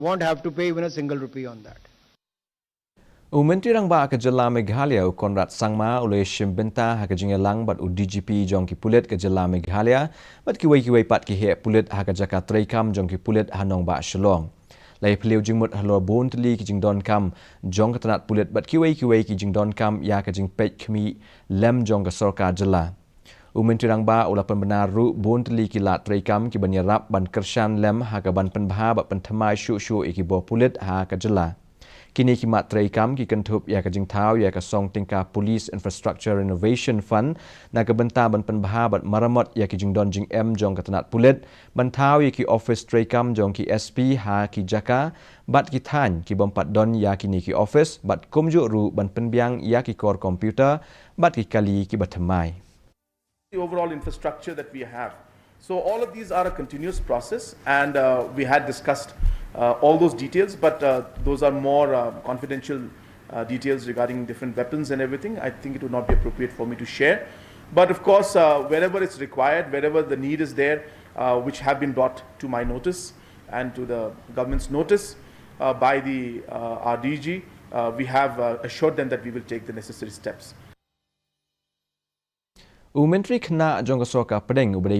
won't have to pay even a single rupee on that. Menteri Rangba ke Jela Meghalaya Conrad Sangma oleh Pynbha ha ke jingelang bat DGP jong ki Pulit ke Jela Meghalaya bat ki wei pat ki he Pulit ha ke jaka treikam jong ki Pulit hanong ba Shillong. Lai peliu jingmut halor bon tli ki jing don kam jong ke Tnat Pulit bat ki wei ki jing don kam ya ke jing pet kmi lem jong ke Sorka Jela. Menteri Rangba olah Pynbna ru bon tli ki lat treikam ki banyarap ban kershan lem ha ke ban Pynbha bat Pynthymmai shu iki bo Pulit ha ke Jela. Kini ki mat treikam ki kentup ya ka jing tau ya ka song tingka Police Infrastructure Renovation Fund na ka benta ban Pynbha bat maramot ya ki jing don jing jong ka Tnat Pulit ban tau ya ki office treikam jong ki SP ha ki jaka bat ki than ki bompat don ya ki ni ki office bat komjuk ru ban penbiang ya ki core computer bat ki kali ki Pynthymmai. The overall infrastructure that we have. So all of these are a continuous process, and we had discussed all those details, but those are more confidential details regarding different weapons and everything. I think it would not be appropriate for me to share. But of course, wherever it's required, wherever the need is there, which have been brought to my notice and to the government's notice by the RDG, we have assured them that we will take the necessary steps. Menteri kena jong ke Sorka Pedeng